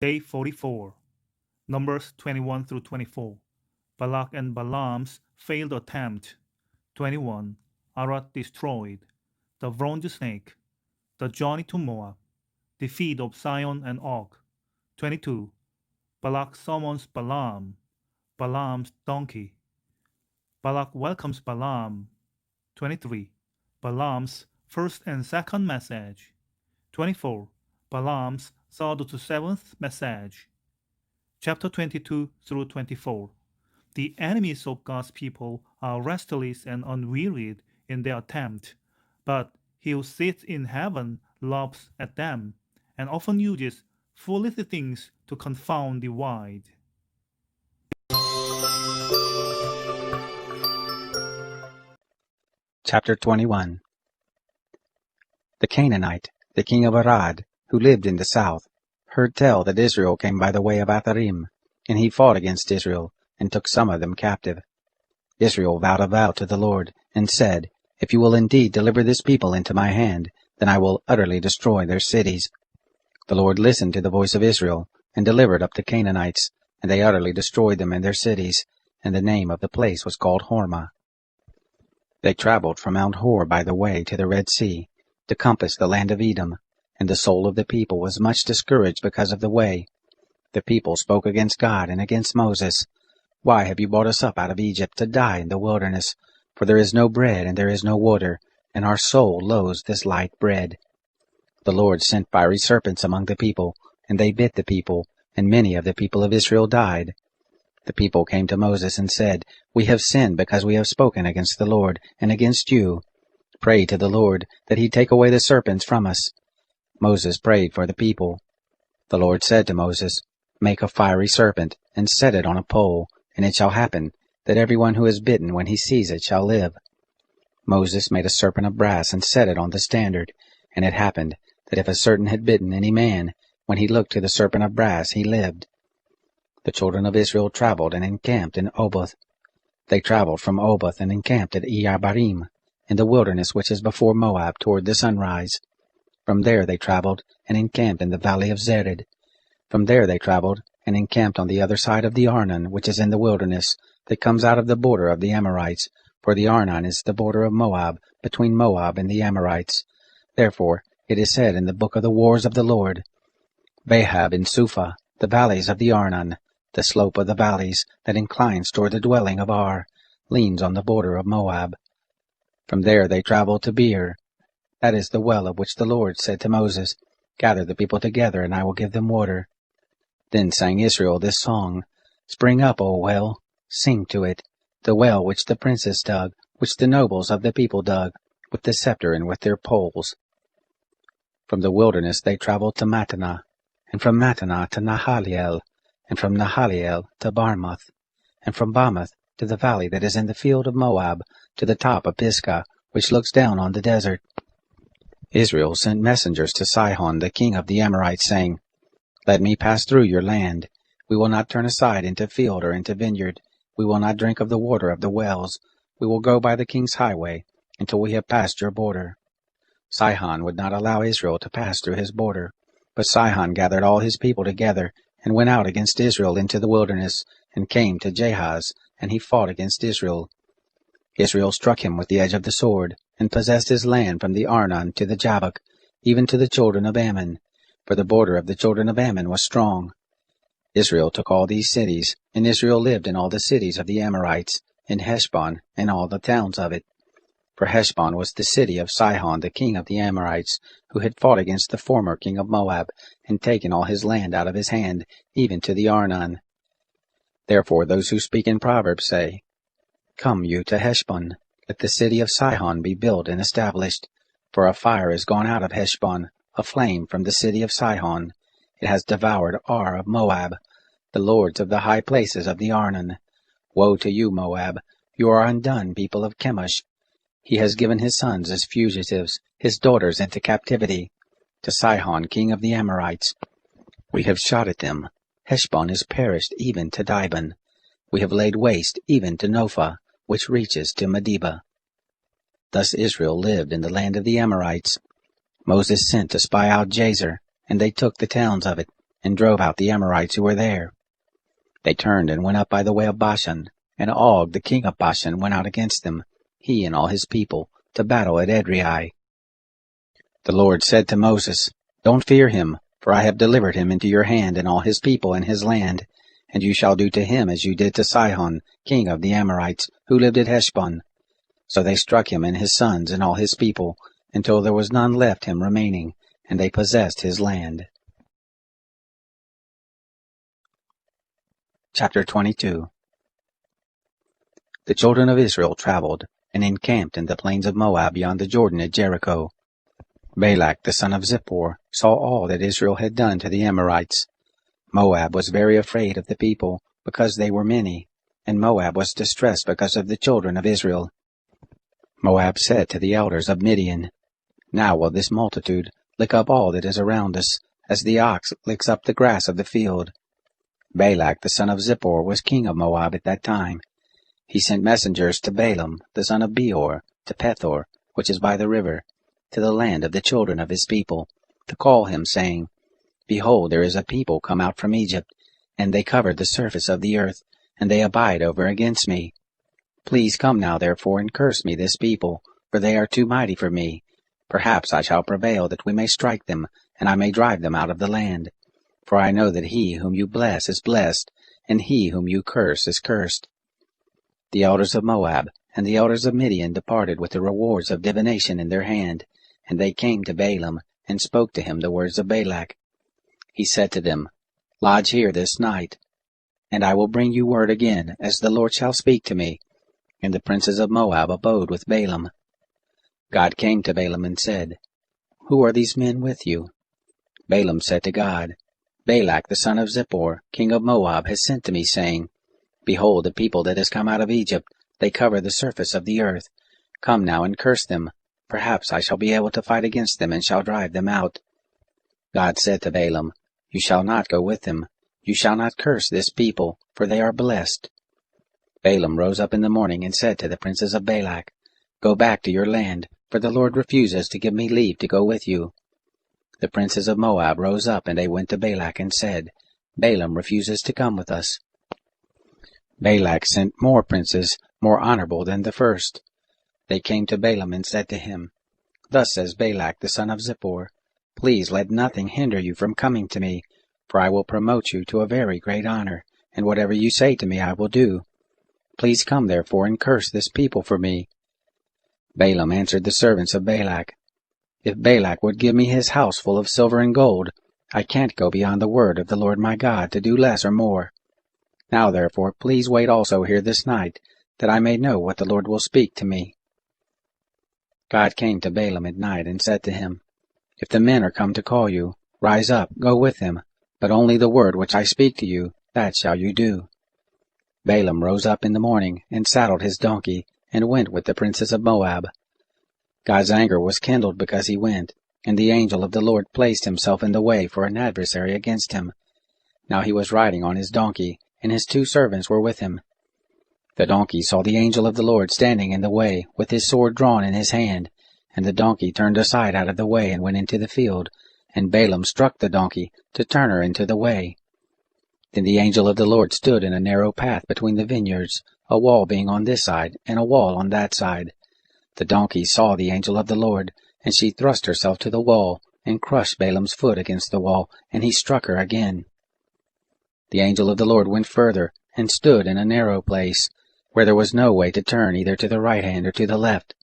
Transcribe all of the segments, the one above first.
Day 44. Numbers 21 through 24. Balak and Balaam's failed attempt. 21. Arad destroyed. The bronze snake. The journey to Moab. Defeat of Sihon and Og. 22. Balak summons Balaam. Balaam's donkey. Balak welcomes Balaam. 23. Balaam's first and second message. 24. Balaam's third to seventh message. Chapter 22 through 24. The enemies of God's people are restless and unwearied in their attempt, but he who sits in heaven laughs at them and often uses foolish things to confound the wise. Chapter 21. The Canaanite, the king of Arad, who lived in the south, heard tell that Israel came by the way of Atharim, and he fought against Israel, and took some of them captive. Israel vowed a vow to the Lord, and said, If you will indeed deliver this people into my hand, then I will utterly destroy their cities. The Lord listened to the voice of Israel, and delivered up the Canaanites, and they utterly destroyed them and their cities, and the name of the place was called Hormah. They traveled from Mount Hor by the way to the Red Sea, to compass the land of Edom, and the soul of the people was much discouraged because of the way. The people spoke against God and against Moses. Why have you brought us up out of Egypt to die in the wilderness? For there is no bread and there is no water, and our soul loathes this light bread. The Lord sent fiery serpents among the people, and they bit the people, and many of the people of Israel died. The people came to Moses and said, We have sinned because we have spoken against the Lord and against you. Pray to the Lord that he take away the serpents from us. Moses prayed for the people. The Lord said to Moses, Make a fiery serpent, and set it on a pole, and it shall happen that everyone who is bitten when he sees it shall live. Moses made a serpent of brass and set it on the standard, and it happened that if a certain had bitten any man, when he looked to the serpent of brass he lived. The children of Israel traveled and encamped in Oboth. They traveled from Oboth and encamped at Iyabarim, in the wilderness which is before Moab toward the sunrise. From there they traveled and encamped in the valley of Zered. From there they traveled and encamped on the other side of the Arnon, which is in the wilderness, that comes out of the border of the Amorites, for the Arnon is the border of Moab, between Moab and the Amorites. Therefore it is said in the book of the wars of the Lord, Bahab and Supha, the valleys of the Arnon, the slope of the valleys that inclines toward the dwelling of Ar, leans on the border of Moab. From there they traveled to Beer. That is the well of which the Lord said to Moses, Gather the people together, and I will give them water. Then sang Israel this song, Spring up, O well, sing to it, the well which the princes dug, which the nobles of the people dug, with the scepter and with their poles. From the wilderness they traveled to Mattanah, and from Mattanah to Nahaliel, and from Nahaliel to Barmoth, and from Barmoth to the valley that is in the field of Moab, to the top of Pisgah, which looks down on the desert. Israel sent messengers to Sihon, the king of the Amorites, saying, Let me pass through your land. We will not turn aside into field or into vineyard. We will not drink of the water of the wells. We will go by the king's highway, until we have passed your border. Sihon would not allow Israel to pass through his border, but Sihon gathered all his people together, and went out against Israel into the wilderness, and came to Jahaz, and he fought against Israel. Israel struck him with the edge of the sword, and possessed his land from the Arnon to the Jabbok, even to the children of Ammon, for the border of the children of Ammon was strong. Israel took all these cities, and Israel lived in all the cities of the Amorites, in Heshbon, and all the towns of it. For Heshbon was the city of Sihon the king of the Amorites, who had fought against the former king of Moab, and taken all his land out of his hand, even to the Arnon. Therefore those who speak in Proverbs say, Come you to Heshbon, let the city of Sihon be built and established. For a fire is gone out of Heshbon, a flame from the city of Sihon. It has devoured Ar of Moab, the lords of the high places of the Arnon. Woe to you, Moab! You are undone, people of Chemosh. He has given his sons as fugitives, his daughters into captivity. To Sihon, king of the Amorites, we have shot at them. Heshbon is perished even to Dibon. We have laid waste even to Nophah, which reaches to Medeba. Thus Israel lived in the land of the Amorites. Moses sent to spy out Jazer, and they took the towns of it, and drove out the Amorites who were there. They turned and went up by the way of Bashan, and Og the king of Bashan went out against them, he and all his people, to battle at Edrei. The Lord said to Moses, Don't fear him, for I have delivered him into your hand and all his people and his land, and you shall do to him as you did to Sihon, king of the Amorites, who lived at Heshbon. So they struck him and his sons and all his people, until there was none left him remaining, and they possessed his land. Chapter 22. The children of Israel traveled, and encamped in the plains of Moab beyond the Jordan at Jericho. Balak the son of Zippor saw all that Israel had done to the Amorites. Moab was very afraid of the people, because they were many, and Moab was distressed because of the children of Israel. Moab said to the elders of Midian, Now will this multitude lick up all that is around us, as the ox licks up the grass of the field. Balak the son of Zippor was king of Moab at that time. He sent messengers to Balaam the son of Beor, to Pethor, which is by the river, to the land of the children of his people, to call him, saying, Behold, there is a people come out from Egypt, and they cover the surface of the earth, and they abide over against me. Please come now therefore and curse me this people, for they are too mighty for me. Perhaps I shall prevail that we may strike them, and I may drive them out of the land. For I know that he whom you bless is blessed, and he whom you curse is cursed. The elders of Moab and the elders of Midian departed with the rewards of divination in their hand, and they came to Balaam, and spoke to him the words of Balak. He said to them, Lodge here this night, and I will bring you word again, as the Lord shall speak to me. And the princes of Moab abode with Balaam. God came to Balaam and said, Who are these men with you? Balaam said to God, Balak the son of Zippor, king of Moab, has sent to me, saying, Behold, the people that has come out of Egypt, they cover the surface of the earth. Come now and curse them. Perhaps I shall be able to fight against them, and shall drive them out. God said to Balaam, You shall not go with them. You shall not curse this people, for they are blessed. Balaam rose up in the morning and said to the princes of Balak, Go back to your land, for the Lord refuses to give me leave to go with you. The princes of Moab rose up, and they went to Balak and said, Balaam refuses to come with us. Balak sent more princes, more honorable than the first. They came to Balaam and said to him, Thus says Balak the son of Zippor, Please let nothing hinder you from coming to me, for I will promote you to a very great honor, and whatever you say to me I will do. Please come therefore and curse this people for me. Balaam answered the servants of Balak, If Balak would give me his house full of silver and gold, I can't go beyond the word of the Lord my God to do less or more. Now therefore please wait also here this night, that I may know what the Lord will speak to me. God came to Balaam at night and said to him, If the men are come to call you, rise up, go with them, but only the word which I speak to you, that shall you do. Balaam rose up in the morning, and saddled his donkey, and went with the princes of Moab. God's anger was kindled because he went, and the angel of the Lord placed himself in the way for an adversary against him. Now he was riding on his donkey, and his 2 servants were with him. The donkey saw the angel of the Lord standing in the way, with his sword drawn in his hand, and the donkey turned aside out of the way and went into the field, and Balaam struck the donkey to turn her into the way. Then the angel of the Lord stood in a narrow path between the vineyards, a wall being on this side, and a wall on that side. The donkey saw the angel of the Lord, and she thrust herself to the wall, and crushed Balaam's foot against the wall, and he struck her again. The angel of the Lord went further, and stood in a narrow place, where there was no way to turn either to the right hand or to the left.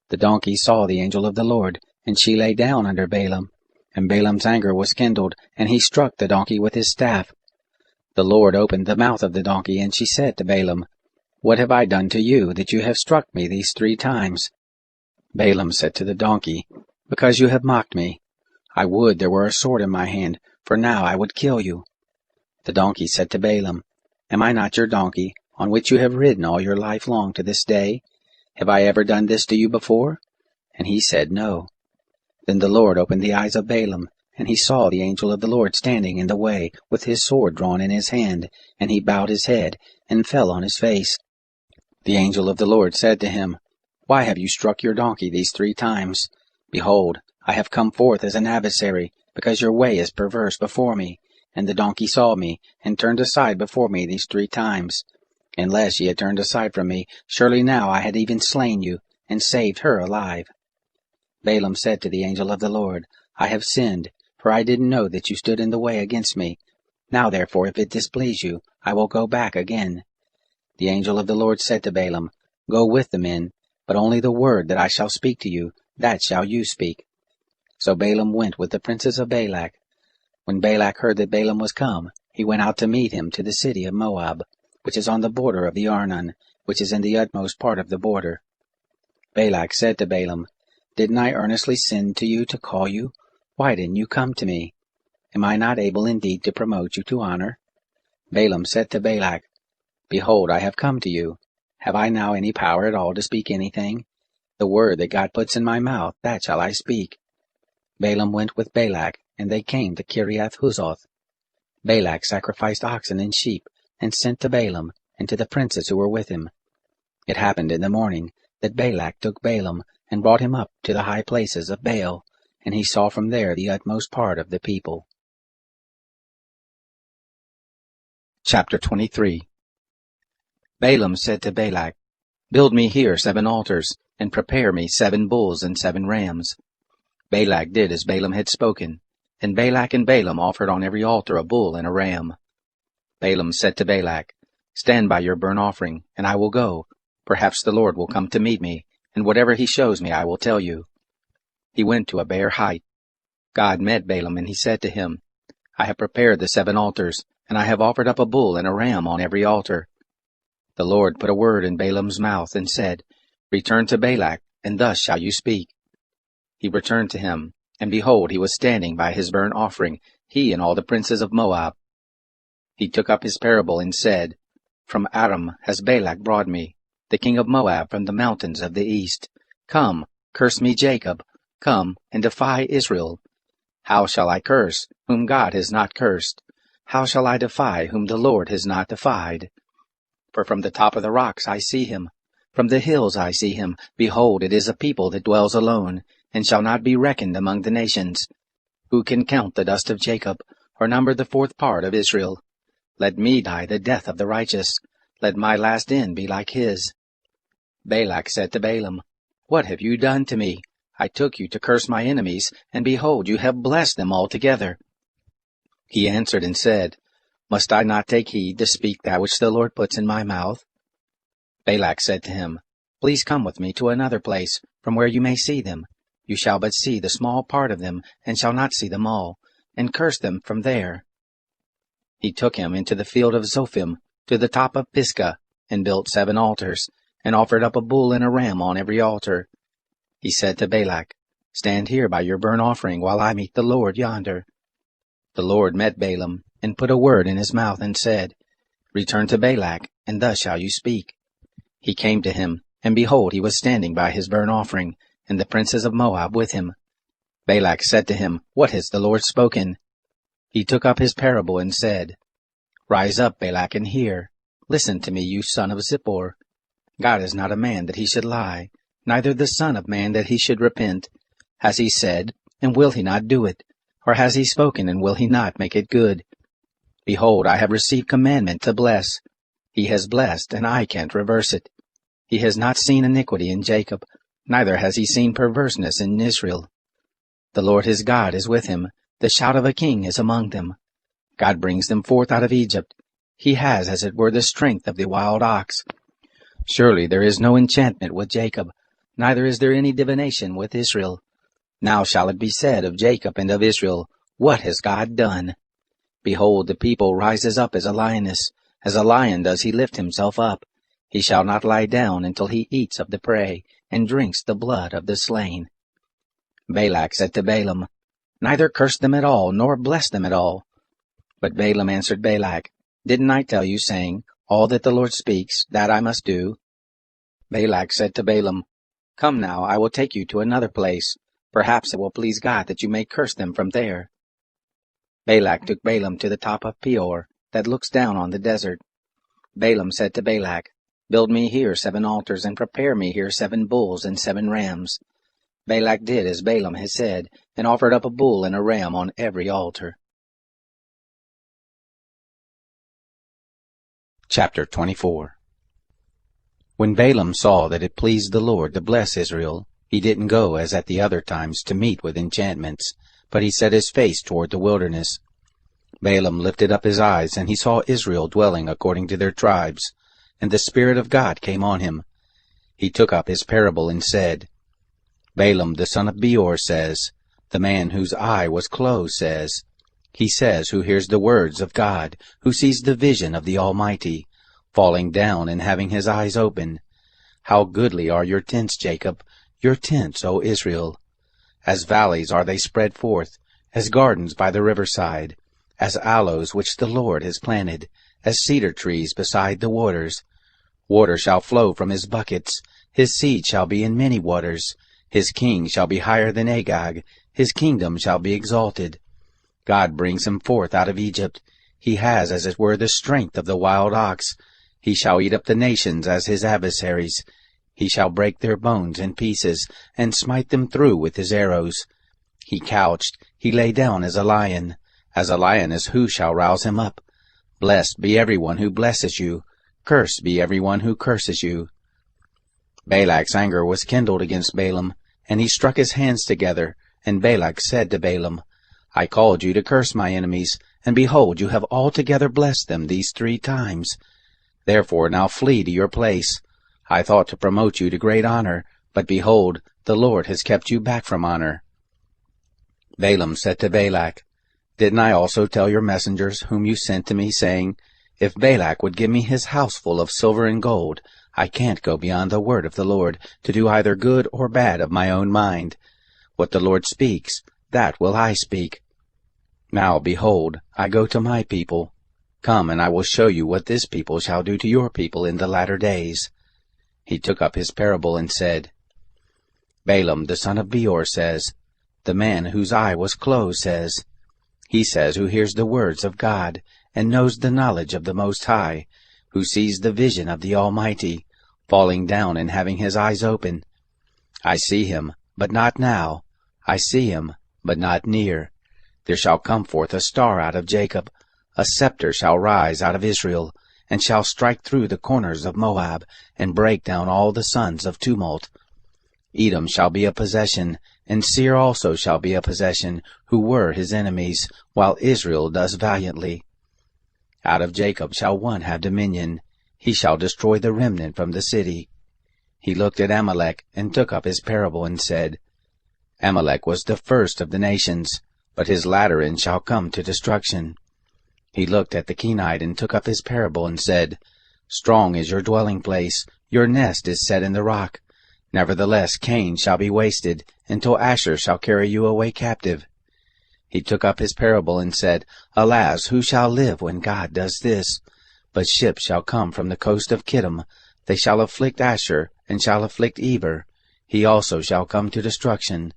The donkey saw the angel of the Lord, and she lay down under Balaam. And Balaam's anger was kindled, and he struck the donkey with his staff. The Lord opened the mouth of the donkey, and she said to Balaam, What have I done to you, that you have struck me these 3 times? Balaam said to the donkey, Because you have mocked me. I would there were a sword in my hand, for now I would kill you. The donkey said to Balaam, Am I not your donkey, on which you have ridden all your life long to this day? Have I ever done this to you before? And he said, No. Then the Lord opened the eyes of Balaam, and he saw the angel of the Lord standing in the way, with his sword drawn in his hand, and he bowed his head, and fell on his face. The angel of the Lord said to him, Why have you struck your donkey these 3 times? Behold, I have come forth as an adversary, because your way is perverse before me, And the donkey saw me, and turned aside before me these 3 times. Unless ye had turned aside from me, surely now I had even slain you, and saved her alive. Balaam said to the angel of the Lord, I have sinned, for I didn't know that you stood in the way against me. Now therefore, if it displease you, I will go back again. The angel of the Lord said to Balaam, Go with the men, but only the word that I shall speak to you, that shall you speak. So Balaam went with the princes of Balak. When Balak heard that Balaam was come, he went out to meet him to the city of Moab, which is on the border of the Arnon, which is in the utmost part of the border. Balak said to Balaam, Didn't I earnestly send to you to call you? Why didn't you come to me? Am I not able indeed to promote you to honor? Balaam said to Balak, Behold, I have come to you. Have I now any power at all to speak anything? The word that God puts in my mouth, that shall I speak. Balaam went with Balak, and they came to Kiriath Huzoth. Balak sacrificed oxen and sheep, and sent to Balaam, and to the princes who were with him. It happened in the morning, that Balak took Balaam, and brought him up to the high places of Baal, and he saw from there the utmost part of the people. Chapter 23. Balaam said to Balak, Build me here 7 altars, and prepare me 7 bulls and 7 rams. Balak did as Balaam had spoken, and Balak and Balaam offered on every altar a bull and a ram. Balaam said to Balak, Stand by your burnt offering, and I will go. Perhaps the Lord will come to meet me, and whatever he shows me I will tell you. He went to a bare height. God met Balaam, and he said to him, I have prepared the 7 altars, and I have offered up a bull and a ram on every altar. The Lord put a word in Balaam's mouth, and said, Return to Balak, and thus shall you speak. He returned to him, and behold, he was standing by his burnt offering, he and all the princes of Moab. He took up his parable, and said, From Aram has Balak brought me, the king of Moab from the mountains of the east. Come, curse me Jacob, come, and defy Israel. How shall I curse, whom God has not cursed? How shall I defy, whom the Lord has not defied? For from the top of the rocks I see him, from the hills I see him. Behold, it is a people that dwells alone, and shall not be reckoned among the nations. Who can count the dust of Jacob, or number the 4th part of Israel? Let me die the death of the righteous. Let my last end be like his. Balak said to Balaam, What have you done to me? I took you to curse my enemies, and behold, you have blessed them altogether. He answered and said, Must I not take heed to speak that which the Lord puts in my mouth? Balak said to him, Please come with me to another place, from where you may see them. You shall but see the small part of them, and shall not see them all, and curse them from there. He took him into the field of Zophim, to the top of Pisgah, and built 7 altars, and offered up a bull and a ram on every altar. He said to Balak, Stand here by your burnt offering, while I meet the Lord yonder. The Lord met Balaam, and put a word in his mouth, and said, Return to Balak, and thus shall you speak. He came to him, and behold, he was standing by his burnt offering, and the princes of Moab with him. Balak said to him, What has the Lord spoken? He took up his parable, and said, Rise up, Balak, and hear. Listen to me, you son of Zippor. God is not a man that he should lie, neither the son of man that he should repent. Has he said, and will he not do it? Or has he spoken, and will he not make it good? Behold, I have received commandment to bless. He has blessed, and I can't reverse it. He has not seen iniquity in Jacob, neither has he seen perverseness in Israel. The Lord his God is with him, the shout of a king is among them. God brings them forth out of Egypt. He has, as it were, the strength of the wild ox. Surely there is no enchantment with Jacob, neither is there any divination with Israel. Now shall it be said of Jacob and of Israel, What has God done? Behold, the people rises up as a lioness, as a lion does he lift himself up. He shall not lie down until he eats of the prey, and drinks the blood of the slain. Balak said to Balaam, Neither curse them at all, nor bless them at all. But Balaam answered Balak, Didn't I tell you, saying, All that the Lord speaks, that I must do? Balak said to Balaam, Come now, I will take you to another place. Perhaps it will please God that you may curse them from there. Balak took Balaam to the top of Peor, that looks down on the desert. Balaam said to Balak, Build me here 7 altars, and prepare me here 7 bulls and 7 rams. Balak did as Balaam had said, and offered up a bull and a ram on every altar. Chapter 24. When Balaam saw that it pleased the Lord to bless Israel, he didn't go as at the other times to meet with enchantments, but he set his face toward the wilderness. Balaam lifted up his eyes, and he saw Israel dwelling according to their tribes, and the Spirit of God came on him. He took up his parable and said, Balaam the son of Beor says, the man whose eye was closed says, he says who hears the words of God, who sees the vision of the Almighty, falling down and having his eyes open. How goodly are your tents, Jacob, your tents, O Israel! As valleys are they spread forth, as gardens by the riverside, as aloes which the Lord has planted, as cedar trees beside the waters. Water shall flow from his buckets, his seed shall be in many waters. His king shall be higher than Agag, his kingdom shall be exalted. God brings him forth out of Egypt. He has, as it were, the strength of the wild ox. He shall eat up the nations as his adversaries. He shall break their bones in pieces, and smite them through with his arrows. He couched, he lay down as a lion. As a lioness who shall rouse him up? Blessed be every one who blesses you. Cursed be every one who curses you. Balak's anger was kindled against Balaam, and he struck his hands together. And Balak said to Balaam, I called you to curse my enemies, and behold, you have altogether blessed them these 3 times. Therefore now flee to your place. I thought to promote you to great honor, but behold, the Lord has kept you back from honor. Balaam said to Balak, Didn't I also tell your messengers whom you sent to me, saying, If Balak would give me his house full of silver and gold, I can't go beyond the word of the Lord, to do either good or bad of my own mind. What the Lord speaks, that will I speak. Now, behold, I go to my people. Come, and I will show you what this people shall do to your people in the latter days. He took up his parable and said, Balaam the son of Beor says, the man whose eye was closed says, he says who hears the words of God, and knows the knowledge of the Most High, who sees the vision of the Almighty, falling down and having his eyes open. I see him, but not now. I see him, but not near. There shall come forth a star out of Jacob, a scepter shall rise out of Israel, and shall strike through the corners of Moab, and break down all the sons of tumult. Edom shall be a possession, and Seir also shall be a possession, who were his enemies, while Israel does valiantly. Out of Jacob shall one have dominion, he shall destroy the remnant from the city. He looked at Amalek, and took up his parable, and said, Amalek was the first of the nations, but his latter end shall come to destruction. He looked at the Kenite, and took up his parable, and said, Strong is your dwelling place, your nest is set in the rock. Nevertheless Cain shall be wasted, until Asher shall carry you away captive. He took up his parable, and said, Alas, who shall live when God does this? But ships shall come from the coast of Kittim, they shall afflict Asher, and shall afflict Eber. He also shall come to destruction.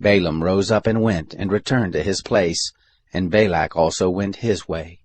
Balaam rose up and went, and returned to his place, and Balak also went his way.